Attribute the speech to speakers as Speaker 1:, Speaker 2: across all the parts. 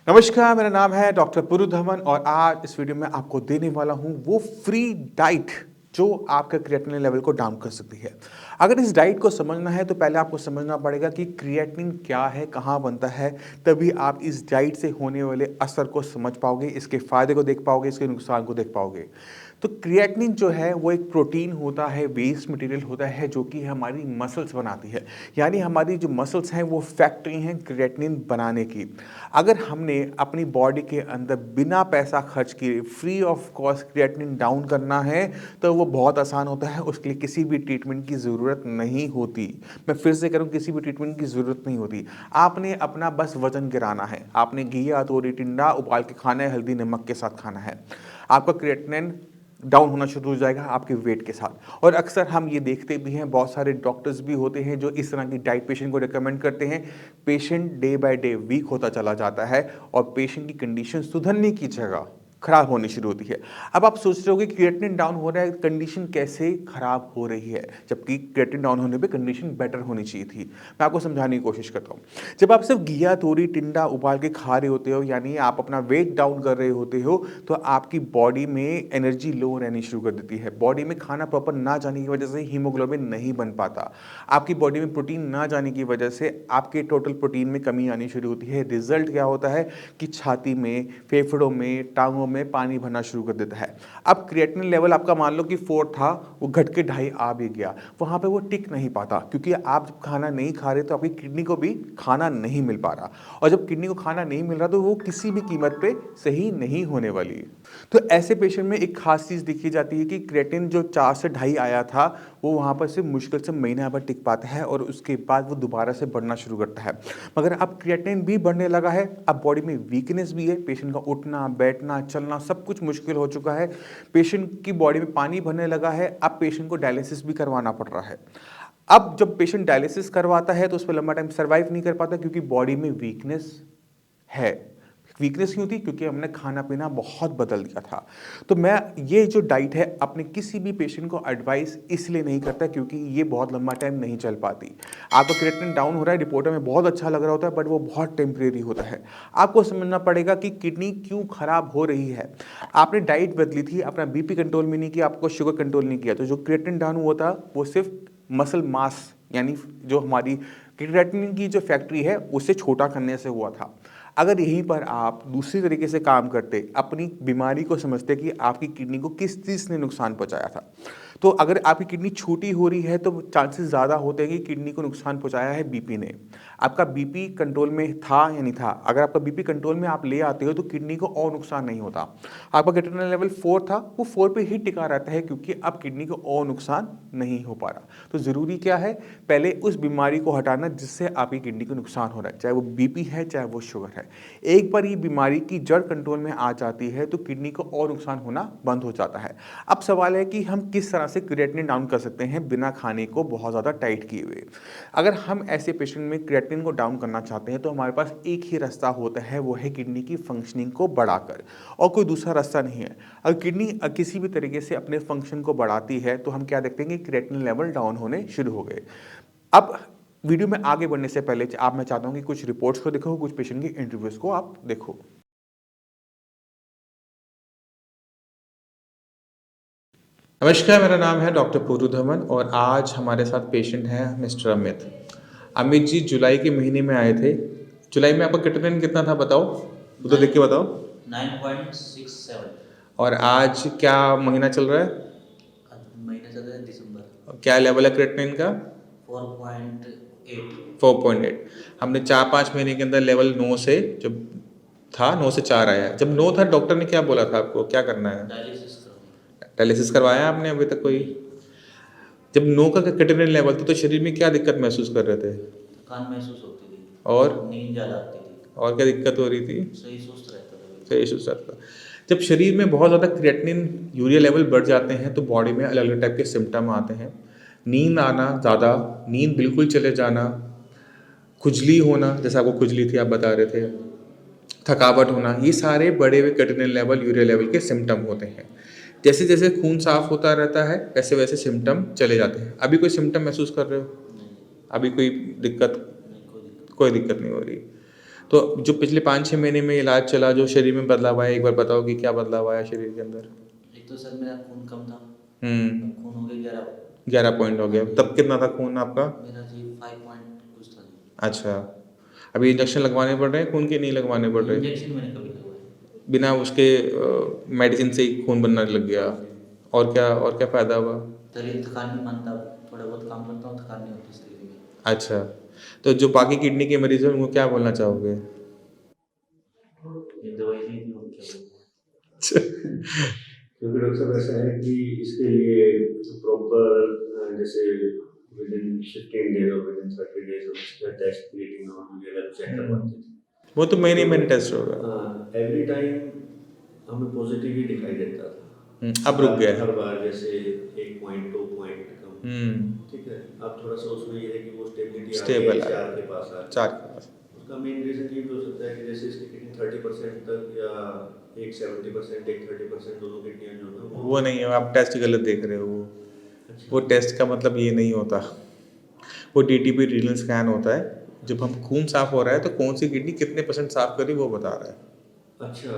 Speaker 1: नमस्कार, मेरा नाम है डॉक्टर पुरु धवन और आज इस वीडियो में आपको देने वाला हूँ वो फ्री डाइट जो आपके क्रिएटिनिन लेवल को डाउन कर सकती है। अगर इस डाइट को समझना है तो पहले आपको समझना पड़ेगा कि क्रिएटिनिन क्या है, कहाँ बनता है, तभी आप इस डाइट से होने वाले असर को समझ पाओगे, इसके फ़ायदे को देख पाओगे, इसके नुकसान को देख पाओगे। तो क्रिएटिनिन जो है वो एक प्रोटीन होता है, वेस्ट मटेरियल होता है जो कि हमारी मसल्स बनाती है। यानी हमारी जो मसल्स हैं वो फैक्ट्री हैं क्रिएटिनिन बनाने की। अगर हमने अपनी बॉडी के अंदर बिना पैसा खर्च किए free of cost creatinine down करना है तो वो बहुत आसान होता है, उसके लिए किसी भी ट्रीटमेंट की ज़रूरत नहीं होती। मैं फिर से करूँ, किसी भी ट्रीटमेंट की ज़रूरत नहीं होती। आपने अपना बस वज़न गिराना है, आपने घी या तोरी टिंडा उबाल के खाना है, हल्दी नमक के साथ खाना है। आपका क्रिएटिनिन डाउन होना शुरू हो जाएगा आपके वेट के साथ। और अक्सर हम ये देखते भी हैं, बहुत सारे डॉक्टर्स भी होते हैं जो इस तरह की डाइट पेशेंट को रिकमेंड करते हैं। Patient day by day weak होता चला जाता है और पेशेंट की कंडीशन सुधरने की जगह खराब होनी शुरू होती है। अब आप सोच रहे हो कि क्रिएटिनिन डाउन हो रहा है, कंडीशन कैसे खराब हो रही है, जबकि क्रिएटिनिन डाउन होने पे कंडीशन बेटर होनी चाहिए थी। मैं आपको समझाने की कोशिश करता हूँ। जब आप सिर्फ घिया तोरी टिंडा उबाल के खा रहे होते हो, यानी आप अपना वेट डाउन कर रहे होते हो, तो आपकी बॉडी में एनर्जी लो रहनी शुरू कर देती है। बॉडी में खाना प्रॉपर ना जाने की वजह से हीमोग्लोबिन नहीं बन पाता। आपकी बॉडी में प्रोटीन ना जाने की वजह से आपके टोटल प्रोटीन में कमी आनी शुरू होती है। रिजल्ट क्या होता है कि छाती में, फेफड़ों में, टांगों में पानी भरना शुरू कर देता है। अब क्रिएटिनिन लेवल आपका मान लो कि 4 था, वो घट के 2.5 आ भी गया, वहाँ पे वो टिक नहीं पाता, क्योंकि आप जब खाना नहीं खा रहे तो आपकी किडनी को भी खाना नहीं मिल पा रहा। और जब किडनी को खाना नहीं मिल रहा तो वो किसी भी कीमत पे सही नहीं होने वाली। तो ऐसे पेशेंट में एक खास चीज़ देखी जाती है कि क्रिएटिनिन जो 4 से 2.5 आया था, वो वहाँ पर से मुश्किल से महीना भर टिक पाता है और उसके बाद वो दोबारा से बढ़ना शुरू करता है। मगर अब क्रिएटिनिन भी बढ़ने लगा है, अब बॉडी में वीकनेस भी है, पेशेंट का उठना, बैठना, चलना सब कुछ मुश्किल हो चुका है। पेशेंट की बॉडी में पानी भरने लगा है, अब पेशेंट को डायलिसिस भी करवाना पड़ रहा है। अब जब पेशेंट डायलिसिस करवाता है तो उस पे लंबा टाइम सर्वाइव नहीं कर पाता, क्योंकि बॉडी में वीकनेस है। वीकनेस क्यों थी? क्योंकि हमने खाना-पीना बहुत बदल दिया था। तो मैं ये जो डाइट है अपने किसी भी पेशेंट को एडवाइस इसलिए नहीं करता क्योंकि ये बहुत लंबा टाइम नहीं चल पाती। आपका क्रिएटिनिन डाउन हो रहा है, रिपोर्ट में बहुत अच्छा लग रहा होता है, बट वो बहुत टेम्परेरी होता है। आपको समझना पड़ेगा कि किडनी क्यों खराब हो रही है। आपने डाइट बदली थी, अपना बीपी कंट्रोल में नहीं किया, आपको शुगर कंट्रोल नहीं किया, तो जो क्रिएटिनिन डाउन हुआ था वो सिर्फ मसल मास, यानी जो हमारी क्रिएटिनिन की जो फैक्ट्री है उसे छोटा करने से हुआ था। अगर यहीं पर आप दूसरी तरीके से काम करते, अपनी बीमारी को समझते कि आपकी किडनी को किस चीज़ ने नुकसान पहुंचाया था, तो अगर आपकी किडनी छोटी हो रही है तो चांसेस ज़्यादा होते हैं कि किडनी को नुकसान पहुंचाया है बीपी ने। आपका बीपी कंट्रोल में था या नहीं था? अगर आपका बीपी कंट्रोल में आप ले आते हो तो किडनी को और नुकसान नहीं होता। आपका क्रिएटिनिन लेवल 4 था, वो 4 पे ही टिका रहता है, क्योंकि अब किडनी को और नुकसान नहीं हो पा रहा। तो ज़रूरी क्या है? पहले उस बीमारी को हटाना जिससे आपकी किडनी को नुकसान हो रहा है, चाहे वो बीपी है, चाहे वो शुगर है। एक बार ये बीमारी की जड़ कंट्रोल में आ जाती है तो किडनी को और नुकसान होना बंद हो जाता है। अब सवाल है कि हम किस तरह से क्रिएटिनिन डाउन कर सकते हैं बिना खाने को बहुत ज़्यादा टाइट किए हुए। अगर हम ऐसे पेशेंट में क्रिएटिनिन को डाउन करना चाहते हैं तो हमारे पास एक ही रास्ता होता है, वो है किडनी की फंक्शनिंग को बढ़ाकर, और कोई दूसरा रास्ता नहीं है। अगर किडनी किसी भी तरीके से अपने फंक्शन को बढ़ाती है तो हम क्या देखते हैं कि क्रिएटिनिन लेवल डाउन होने शुरू हो गए। अब वीडियो में आगे बढ़ने से पहले आप मैं चाहता हूं कि कुछ रिपोर्ट्स को देखो, कुछ पेशेंट की इंटरव्यूज को आप देखो। नमस्कार, मेरा नाम है डॉक्टर पूरू धवन और आज हमारे साथ पेशेंट हैं मिस्टर अमित। अमित जी जुलाई के महीने में आए थे। जुलाई में आपका क्रिएटिनिन कितना था बताओ, उधर देख के बताओ।
Speaker 2: 9.67।
Speaker 1: और आज क्या महीना चल रहा है?
Speaker 2: आज महीना चल रहा है दिसंबर।
Speaker 1: और क्या लेवल है क्रिएटिनिन का?
Speaker 2: 4.8।
Speaker 1: 4.8। हमने 4-5 महीने के अंदर लेवल 9 से, जब था 9 से 4 आया। जब 9 था डॉक्टर ने क्या बोला था आपको, क्या करना है?
Speaker 2: डायलिसिस करनी।
Speaker 1: डायलिसिस करवाया आपने अभी तक कोई? जब 9 का क्रिएटिनिन लेवल था तो शरीर में क्या दिक्कत महसूस कर रहे थे?
Speaker 2: थकान महसूस होती थी
Speaker 1: और
Speaker 2: नींद ज़्यादा आती थी।
Speaker 1: और क्या दिक्कत हो रही थी?
Speaker 2: सही सुस्त रहता था बिल्कुल।
Speaker 1: सही सुस्त था। जब शरीर में बहुत ज़्यादा क्रिएटिनिन यूरिया लेवल बढ़ जाते हैं तो बॉडी में अलग अलग टाइप के सिम्टम आते हैं। नींद आना ज़्यादा, नींद बिल्कुल चले जाना, खुजली होना, जैसे आपको खुजली थी आप बता रहे थे, थकावट होना, ये सारे बढ़े हुए क्रिएटिनिन लेवल, यूरिया लेवल के सिम्टम होते हैं। जैसे जैसे खून साफ होता रहता है वैसे वैसे सिम्टम चले जाते हैं। अभी कोई सिम्टम महसूस कर रहे हो?
Speaker 2: नहीं।
Speaker 1: अभी कोई दिक्कत?
Speaker 2: नहीं कोई दिक्कत।
Speaker 1: कोई दिक्कत नहीं हो रही। तो जो पिछले 5-6 महीने में इलाज चला, जो शरीर में बदलाव आया, एक बार बताओ कि क्या बदलाव आया शरीर के अंदर?
Speaker 2: एक तो सर मेरा खून कम था,
Speaker 1: हम्म।
Speaker 2: अब खून हो गया 11।
Speaker 1: 11 पॉइंट हो गया। तब कितना था खून आपका?
Speaker 2: मेरा जी 5 पॉइंट कुछ था जी।
Speaker 1: अच्छा। अभी इंजेक्शन लगवाने पड़ रहे हैं खून के, नहीं लगवाने पड़ रहे?
Speaker 2: इंजेक्शन मैंने कभी लगवाया।
Speaker 1: बिना उसके मेडिसिन से ही खून बनने लग गया? और क्या फ़ायदा हुआ?
Speaker 2: शरीर थकान नहीं मानता, थोड़ा बहुत काम करता हूँ, थकान नहीं होती शरीर में।
Speaker 1: अच्छा, तो जो बाकी किडनी के मरीज़ हैं उनको क्या बोलना चाहोगे?
Speaker 2: ये दवाई दी थी और क्या बोलूं।
Speaker 3: क्योंकि डॉक्टर साहब ऐसा है कि इसके लिए प्रॉपर जैसे विद इन 15 डेज और विद इन 30 डेज हम इसका टेस्ट क्रिएटिंग और वगैरह चेक करवाते थे।
Speaker 1: वो तो महीने टेस्ट होगा।
Speaker 3: एवरी टाइम हमें पॉजिटिव ही दिखाई देता था।
Speaker 1: अब रुक गया है।
Speaker 3: हर बार जैसे 1 पॉइंट 2 पॉइंट कम, ठीक है। अब थोड़ा सा उसमें ये है कि वो स्टेबिलिटी आ गई है, 4 के पास आ गई।
Speaker 1: 4 के पास।
Speaker 3: उसका मेन रीज़न ये भी हो सकता है कि जैसे इसकी किडनी 30% तक या एक 70% एक 30% दोनों किडनियाँ जो है
Speaker 1: वो नहीं है, आप टेस्ट गलत देख रहे हो।
Speaker 3: अच्छा।
Speaker 1: वो टेस्ट का मतलब ये नहीं होता। वो डीटीपी रीनल स्कैन होता है। जब हम खून साफ हो रहा है तो कौन सी किडनी कितने % साफ करी वो बता रहा है।
Speaker 3: अच्छा,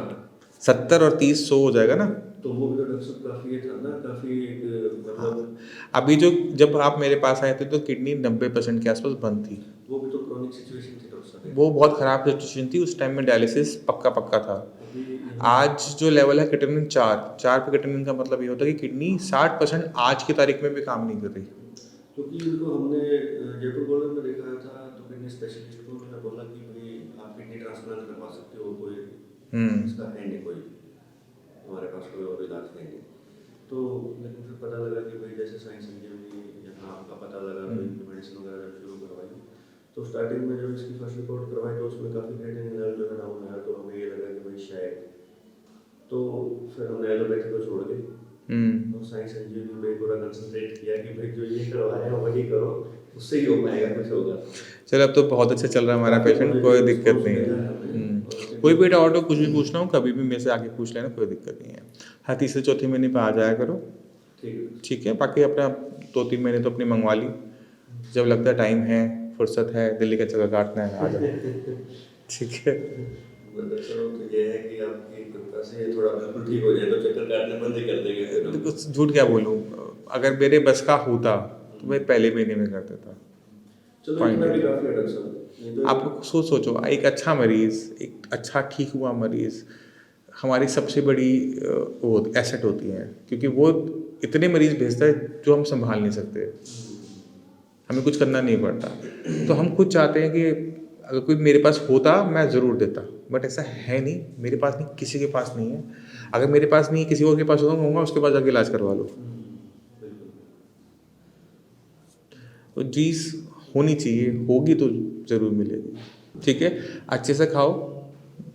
Speaker 1: 70 और 30 100 हो जाएगा ना।
Speaker 3: तो वो भी तो डॉक्टर साहब काफ़ी ये था ना, काफ़ी एक मतलब
Speaker 1: अभी जो जब आप मेरे पास आए थे तो किडनी 90% के आसपास बंद थी।
Speaker 3: वो भी तो क्रॉनिक सिचुएशन थी डॉक्टर साहब।
Speaker 1: वो बहुत ख़राब सिचुएशन थी, उस टाइम में डायलिसिस पक्का था।
Speaker 3: अभी यहाँ
Speaker 1: आज जो लेवल है क्रिएटिनिन 4 पे क्रिएटिनिन का मतलब ये होता है कि किडनी 60% आज की तारीख में भी काम नहीं कर रही।
Speaker 3: क्योंकि इनको हमने जयपुर कॉलेज में दिखाया था, तो किडनी स्पेशलिस्ट को उन्होंने बोला कि भाई आप किडनी ट्रांसप्लांट करवा सकते हो, कोई इसका है नहीं, कोई हमारे पास कोई और इलाज है नहीं। तो लेकिन फिर पता लगा कि भाई जैसे साइंस संजीवनी यहाँ आपका पता लगा, तो इनकी मेडिसिन वगैरह जब शुरू करवाई, तो स्टार्टिंग में जब इसकी फर्स्ट रिपोर्ट करवाई तो उसमें काफ़ी क्रिएटिनिन लेवल जो है डाउन आया, तो हमें ये लगा कि भाई शायद, तो फिर हमने एलोपैथी को छोड़ के और साइंस संजीवनी में पूरा कंसंट्रेट किया कि भाई जो ये करवाया वही करो, उससे ही हो पाएगा, कुछ होगा।
Speaker 1: चलो अब तो बहुत अच्छा चल रहा है हमारा पेशेंट, कोई दिक्कत नहीं है। कोई भी डाउट हो, कुछ भी पूछना हो, कभी भी मेरे से आके पूछ लेना, कोई दिक्कत नहीं है। हर तीसरे चौथे महीने पे आ जाया करो,
Speaker 3: ठीक है।
Speaker 1: ठीक है। बाकी अपना 2-3 महीने तो अपनी मंगवा ली, जब लगता है टाइम है, फुर्सत है, दिल्ली का चक्कर काटना है, आ जाओ, ठीक है।
Speaker 3: मतलब चलो, तो ये है कि आपकी कृपा से थोड़ा बिल्कुल ठीक हो जाए तो चक्कर काटने बंद ही कर देंगे फिर हम।
Speaker 1: देखो झूठ क्या बोलूँ, अगर मेरे बस का होता तो मैं पहले महीने में कर देता।
Speaker 3: चलो
Speaker 1: Point
Speaker 3: इतना भी
Speaker 1: है।
Speaker 3: काफ़ी है डॉक्टर साहब। नहीं तो
Speaker 1: आप सोचो, एक अच्छा मरीज़, एक अच्छा ठीक हुआ मरीज़ हमारी सबसे बड़ी वो एसेट होती है, क्योंकि वो इतने मरीज़ भेजता है जो हम संभाल नहीं सकते, हमें कुछ करना नहीं पड़ता। तो हम खुद चाहते हैं कि अगर कोई मेरे पास होता मैं ज़रूर देता, बट ऐसा है नहीं, मेरे पास नहीं, किसी के पास नहीं है। अगर मेरे पास नहीं, किसी और के पास होगा, मैं कहूँगा उसके पास जाके इलाज करवा लो।
Speaker 3: बिल्कुल।
Speaker 1: तो चीज़ होनी चाहिए, होगी तो ज़रूर मिलेगी, ठीक है। अच्छे से खाओ,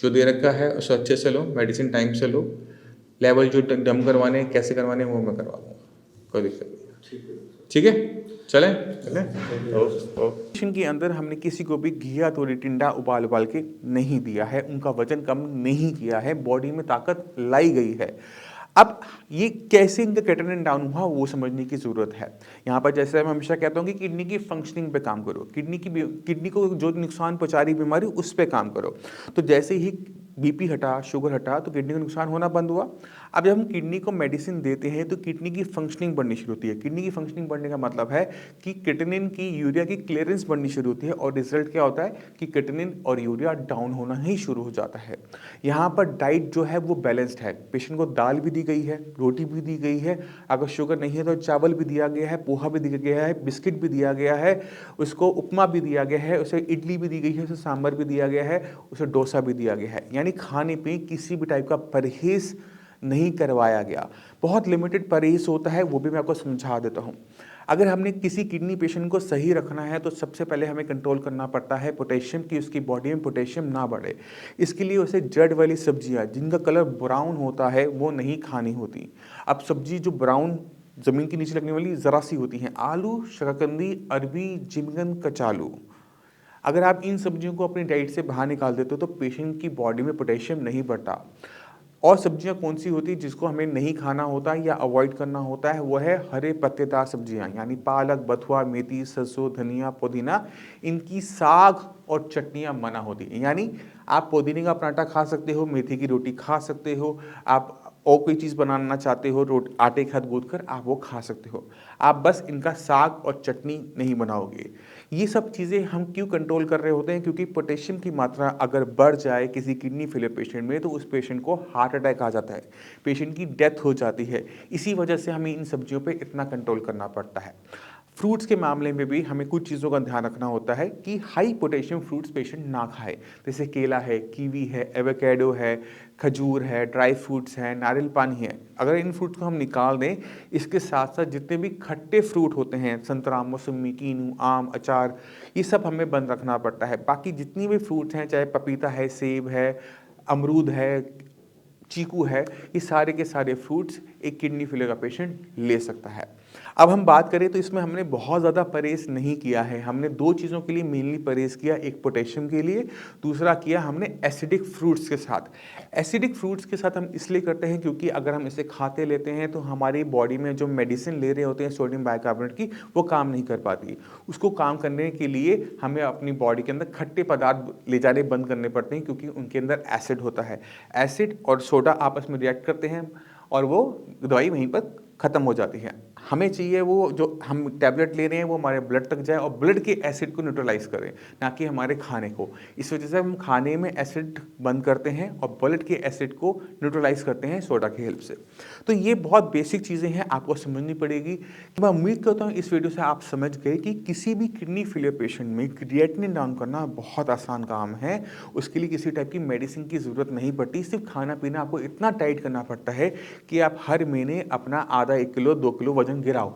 Speaker 1: जो दे रखा है उसे अच्छे से लो, मेडिसिन टाइम से लो, लेवल जो डम करवाने हैं, कैसे करवाने हैं वो मैं करवा दूँगा, कोई दिक्कत नहीं है,
Speaker 3: ठीक है।
Speaker 1: ठीक है। चलें ओके। पेशेंट के अंदर हमने किसी को भी घी या तो टिंडा उबाल के नहीं दिया है, उनका वजन कम नहीं किया है, बॉडी में ताकत लाई गई है। अब ये कैसे इनका क्रिएटिनिन डाउन हुआ वो समझने की ज़रूरत है। यहाँ पर जैसे मैं हमेशा कहता हूँ कि किडनी की फंक्शनिंग पे काम करो, किडनी को जो नुकसान पहुँचा रही बीमारी उस पे काम करो। तो जैसे ही बीपी हटा, शुगर हटा, तो किडनी का नुकसान होना बंद हुआ। अब जब हम किडनी को मेडिसिन देते हैं तो किडनी की फंक्शनिंग बढ़नी शुरू होती है। किडनी की फंक्शनिंग बढ़ने का मतलब है कि क्रिएटिनिन की, यूरिया की क्लियरेंस बढ़नी शुरू होती है, और रिजल्ट क्या होता है कि क्रिएटिनिन और यूरिया डाउन होना ही शुरू हो जाता है। यहाँ पर डाइट जो है वो बैलेंस्ड है। पेशेंट को दाल भी दी गई है, रोटी भी दी गई है, अगर शुगर नहीं है तो चावल भी दिया गया है, पोहा भी दिया गया है, बिस्किट भी दिया गया है, उसको उपमा भी दिया गया है, उसे इडली भी दी गई है, उसे सांभर भी दिया गया है, उसे डोसा भी दिया गया है। यानी खाने पे किसी भी टाइप का परहेज नहीं करवाया गया। बहुत लिमिटेड परहेज होता है, वो भी मैं आपको समझा देता हूँ। अगर हमने किसी किडनी पेशेंट को सही रखना है तो सबसे पहले हमें कंट्रोल करना पड़ता है पोटेशियम की, उसकी बॉडी में पोटेशियम ना बढ़े। इसके लिए उसे जड़ वाली सब्जियां जिनका कलर ब्राउन होता है वो नहीं खानी होती। अब सब्जी जो ब्राउन ज़मीन के नीचे लगने वाली ज़रा सी होती हैं, आलू, शकरकंदी, अरबी, जिंगन, कचालू, अगर आप इन सब्जियों को अपनी डाइट से बाहर निकाल देते हो तो पेशेंट की बॉडी में पोटेशियम नहीं बढ़ता। और सब्जियां कौन सी होती है जिसको हमें नहीं खाना होता है या अवॉइड करना होता है, वो है हरे पत्तेदार सब्जियां, यानी पालक, बथुआ, मेथी, सरसों, धनिया, पुदीना। इनकी साग और चटनियां मना होती हैं। यानी आप पुदीने का पराठा खा सकते हो, मेथी की रोटी खा सकते हो, आप और कोई चीज़ बनाना चाहते हो आटे के साथ गूंथ कर आप वो खा सकते हो, आप बस इनका साग और चटनी नहीं बनाओगे। ये सब चीज़ें हम क्यों कंट्रोल कर रहे होते हैं, क्योंकि पोटेशियम की मात्रा अगर बढ़ जाए किसी किडनी फेलियर पेशेंट में तो उस पेशेंट को हार्ट अटैक आ जाता है, पेशेंट की डेथ हो जाती है। इसी वजह से हमें इन सब्जियों पे इतना कंट्रोल करना पड़ता है। फ्रूट्स के मामले में भी हमें कुछ चीज़ों का ध्यान रखना होता है कि हाई पोटेशियम फ्रूट्स पेशेंट ना खाए, जैसे केला है, कीवी है, एवोकेडो है, खजूर है, ड्राई फ्रूट्स हैं, नारियल पानी है। अगर इन फ्रूट्स को हम निकाल दें, इसके साथ साथ जितने भी खट्टे फ्रूट होते हैं, संतरा, मौसमी, कीनू, आम, अचार, ये सब हमें बंद रखना पड़ता है। बाकी जितनी भी फ्रूट्स हैं, चाहे पपीता है, सेब है, अमरूद है, चीकू है, ये सारे के सारे फ्रूट्स एक किडनी फेलियर का पेशेंट ले सकता है। अब हम बात करें तो इसमें हमने बहुत ज़्यादा परहेज़ नहीं किया है। हमने 2 चीज़ों के लिए मेनली परहेज़ किया, एक पोटेशियम के लिए, दूसरा किया हमने एसिडिक फ्रूट्स के साथ। एसिडिक फ्रूट्स के साथ हम इसलिए करते हैं क्योंकि अगर हम इसे खाते लेते हैं तो हमारी बॉडी में जो मेडिसिन ले रहे होते हैं सोडियम बाइकार्बोनेट की, वो काम नहीं कर पाती। उसको काम करने के लिए हमें अपनी बॉडी के अंदर खट्टे पदार्थ ले जाने बंद करने पड़ते हैं, क्योंकि उनके अंदर एसिड होता है। एसिड और सोडा आपस में रिएक्ट करते हैं और वो दवाई वहीं पर ख़त्म हो जाती है। हमें चाहिए वो जो हम टैबलेट ले रहे हैं वो हमारे ब्लड तक जाए और ब्लड के एसिड को न्यूट्रलाइज करे, ना कि हमारे खाने को। इस वजह से हम खाने में एसिड बंद करते हैं और ब्लड के एसिड को न्यूट्रलाइज करते हैं सोडा की हेल्प से। तो ये बहुत बेसिक चीज़ें हैं, आपको समझनी पड़ेगी। मैं उम्मीद करता हूँ इस वीडियो से आप समझ गए कि किसी भी किडनी फेलियर पेशेंट में क्रिएटिनिन डाउन करना बहुत आसान काम है। उसके लिए किसी टाइप की मेडिसिन की ज़रूरत नहीं पड़ती, सिर्फ खाना पीना आपको इतना टाइट करना पड़ता है कि आप हर महीने अपना आधा 1 किलो 2 किलो वजन गिराओ।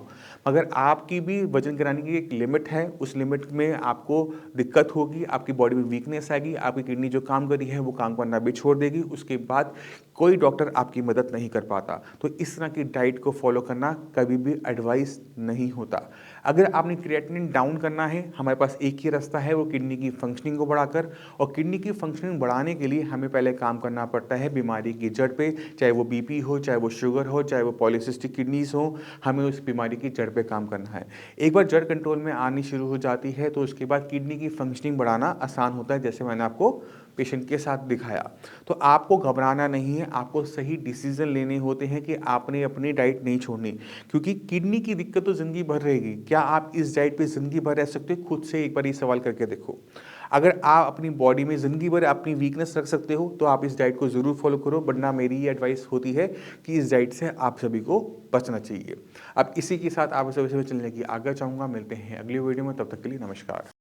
Speaker 1: मगर आपकी भी वजन गिराने की एक लिमिट है, उस लिमिट में आपको दिक्कत होगी, आपकी बॉडी में वीकनेस आएगी, आपकी किडनी जो काम कर रही है वो काम करना भी छोड़ देगी, उसके बाद कोई डॉक्टर आपकी मदद नहीं कर पाता। तो इस तरह की डाइट को फॉलो करना कभी भी एडवाइस नहीं होता। अगर आपने क्रिएटिनिन डाउन करना है, हमारे पास एक ही रास्ता है, वो किडनी की फंक्शनिंग को बढ़ाकर। और किडनी की फंक्शनिंग बढ़ाने के लिए हमें पहले काम करना पड़ता है बीमारी की जड़ पे, चाहे वो बीपी हो, चाहे वो शुगर हो, चाहे वो पॉलीसिस्टिक किडनीज हो, हमें उस बीमारी की जड़ पे काम करना है। एक बार जड़ कंट्रोल में आनी शुरू हो जाती है तो उसके बाद किडनी की फंक्शनिंग बढ़ाना आसान होता है, जैसे मैंने आपको पेशेंट के साथ दिखाया। तो आपको घबराना नहीं है, आपको सही डिसीजन लेने होते हैं कि आपने अपनी डाइट नहीं छोड़नी, क्योंकि किडनी की दिक्कत तो ज़िंदगी भर रहेगी। क्या आप इस डाइट पे ज़िंदगी भर रह सकते हो? खुद से एक बार ये सवाल करके देखो। अगर आप अपनी बॉडी में ज़िंदगी भर अपनी वीकनेस रख सकते हो तो आप इस डाइट को ज़रूर फॉलो करो, वरना मेरी ये एडवाइस होती है कि इस डाइट से आप सभी को बचना चाहिए। अब इसी के साथ आप इस विषय में चलने की आज्ञा चाहूँगा। मिलते हैं अगली वीडियो में, तब तक के लिए नमस्कार।